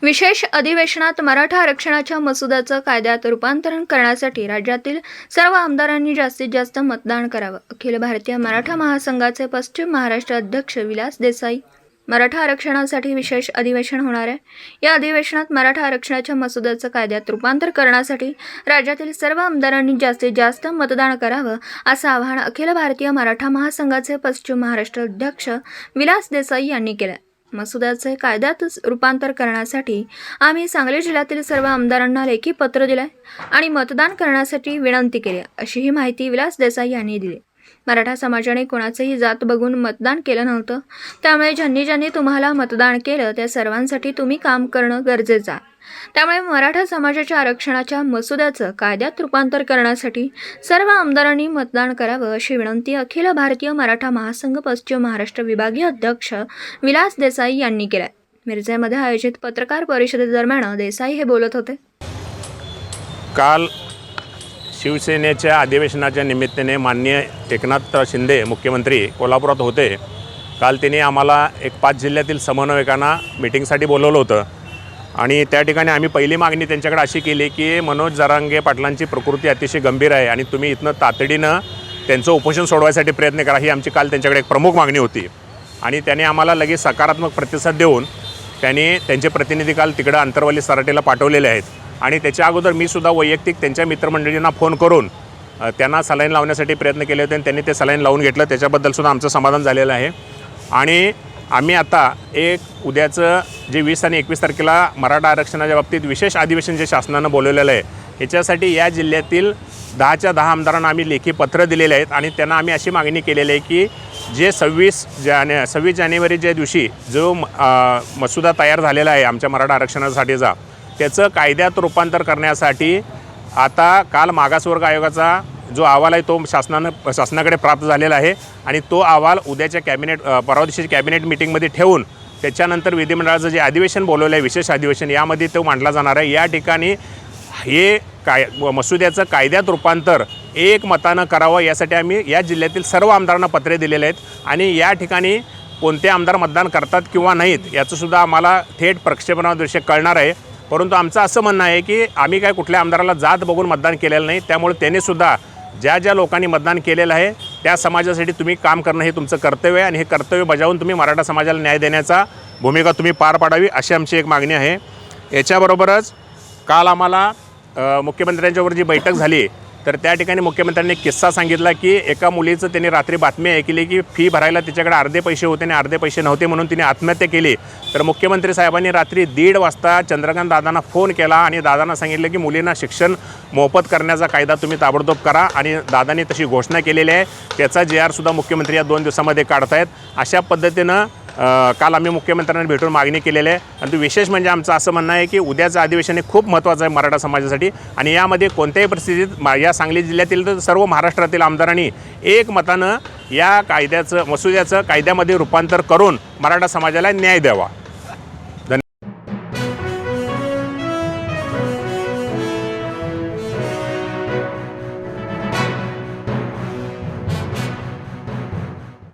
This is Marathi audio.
विशेष अधिवेशनात मराठा आरक्षणाच्या मसुद्याचं कायद्यात रूपांतरण करण्यासाठी राज्यातील सर्व आमदारांनी जास्तीत जास्त मतदान करावं. अखिल भारतीय मराठा महासंघाचे पश्चिम महाराष्ट्र अध्यक्ष विलास देसाई. मराठा आरक्षणासाठी विशेष अधिवेशन होणार आहे. या अधिवेशनात मराठा आरक्षणाच्या मसुद्याचं कायद्यात रूपांतर करण्यासाठी राज्यातील सर्व आमदारांनी जास्तीत जास्त मतदान करावं असं आवाहन अखिल भारतीय मराठा महासंघाचे पश्चिम महाराष्ट्र अध्यक्ष विलास देसाई यांनी केलं. मसुद्याचे कायद्यात रूपांतर करण्यासाठी आम्ही सांगली जिल्ह्यातील सर्व आमदारांना लेखी पत्र दिले आणि मतदान करण्यासाठी विनंती केली, अशी ही माहिती विलास देसाई यांनी दिली. मराठा समाजाने कोणाचेही जात बघून मतदान केलं नव्हतं, त्यामुळे ज्यांनी तुम्हाला मतदान केलं त्या सर्वांसाठी तुम्ही काम करणं गरजेचं आहे. त्यामुळे मराठा समाजाच्या आरक्षणाच्या मसुद्याचं कायद्यात रूपांतर करण्यासाठी सर्व आमदारांनी मतदान करावं, अशी विनंती अखिल भारतीय मराठा महासंघ पश्चिम महाराष्ट्र विभागीय अध्यक्ष विलास देसाई यांनी केलं. मिरजेमध्ये आयोजित पत्रकार परिषदेदरम्यान देसाई हे बोलत होते. काल शिवसेनेच्या अधिवेशनाच्या निमित्ताने माननीय एकनाथ शिंदे मुख्यमंत्री कोल्हापुरात होते. काल त्यांनी आम्हाला 5 जिल्ह्यातील समन्वयकांना मीटिंगसाठी बोलवलं होतं आणि त्या ठिकाणी आम्ही पहिली मागणी त्यांच्याकडे अशी केली की मनोज जरांगे पाटलांची प्रकृती अतिशय गंभीर आहे आणि तुम्ही इथनं तातडीनं त्यांचं उपोषण सोडवायसाठी प्रयत्न करा, ही आमची काल त्यांच्याकडे एक प्रमुख मागणी होती. आणि त्यांनी आम्हाला लगेच सकारात्मक प्रतिसाद देऊन त्यांनी त्यांचे प्रतिनिधी काल तिकडं अंतरवली सराटीला पाठवलेले आहेत. आणि त्याच्या अगोदर मी सुद्धा वैयक्तिक त्यांच्या मित्रमंडळींना फोन करून त्यांना सलाईन लावण्यासाठी प्रयत्न केले होते आणि त्यांनी ते सलाईन लावून घेतलं. त्याच्याबद्दलसुद्धा आमचं समाधान झालेलं आहे. आणि आम्ही आता उद्याचं जे 20 आणि 21 तारखेला मराठा आरक्षणाच्या बाबतीत विशेष अधिवेशन जे शासनानं बोलवलेलं आहे, ह्याच्यासाठी या जिल्ह्यातील 10च्या 10 आमदारांना आम्ही लेखी पत्र दिलेले आहेत. आणि त्यांना आम्ही अशी मागणी केलेली आहे की जे 26 जानेवारीच्या दिवशी जो मसुदा तयार झालेला आहे आमच्या मराठा आरक्षणासाठीचा, त्याचं कायद्यात रूपांतर करण्यासाठी आता काल मागासवर्ग आयोगाचा जो अहवाल आहे तो शासनाकडे प्राप्त झालेला आहे. आणि तो अहवाल उद्याच्या परवा दिवशी कॅबिनेट मिटिंगमध्ये ठेवून त्याच्यानंतर विधिमंडळाचं जे अधिवेशन बोलवलं आहे विशेष अधिवेशन, यामध्ये तो मांडला जाणार आहे. या ठिकाणी हे मसुद्याचं कायद्यात रूपांतर एकमतानं करावं यासाठी आम्ही या जिल्ह्यातील सर्व आमदारांना पत्रे दिलेले आहेत. आणि या ठिकाणी कोणते आमदार मतदान करतात किंवा नाहीत याचंसुद्धा आम्हाला थेट प्रक्षेपणादृश्य कळणार आहे. परंतु आमचं असं म्हणणं आहे की आम्ही काय कुठल्या आमदाराला जात बघून मतदान केलेलं नाही. त्यामुळे त्यांनीसुद्धा ज्या लोकांनी मतदान केलेलं आहे त्या समाजासाठी तुम्ही काम करणं हे तुमचं कर्तव्य आहे आणि हे कर्तव्य बजावून तुम्ही मराठा समाजाला न्याय देण्याचा भूमिका तुम्ही पार पाडावी, अशी आमची एक मागणी आहे. याच्याबरोबरच काल आम्हाला मुख्यमंत्र्यांच्यावर जी बैठक झाली तर त्या ठिकाणी मुख्यमंत्र्यांनी किस्सा सांगितला की एका मुलीचं त्यांनी रात्री बातमी ऐकली की फी भरायला तिच्याकडे अर्धे पैसे होते आणि अर्धे पैसे नव्हते म्हणून तिने आत्महत्या केली. तर मुख्यमंत्री साहेबांनी रात्री 1:30 वाजता चंद्रकांत दादांना फोन केला आणि दादांना सांगितलं की मुलींना शिक्षण मोफत करण्याचा कायदा तुम्ही ताबडतोब करा. आणि दादांनी तशी घोषणा केलेली आहे. त्याचा JR सुद्धा मुख्यमंत्री या 2 दिवसामध्ये काढतायत. अशा पद्धतीनं काल आम्ही मुख्यमंत्र्यांना भेटून मागणी केलेली आहे. आणि विशेष म्हणजे आमचं असं म्हणणं आहे की उद्याचं अधिवेशन हे खूप महत्त्वाचं आहे मराठा समाजासाठी. आणि यामध्ये कोणत्याही परिस्थितीत या सांगली जिल्ह्यातील तर सर्व महाराष्ट्रातील आमदारांनी एकमतानं या मसुद्याचं कायद्यामध्ये रूपांतर करून मराठा समाजाला न्याय द्यावा.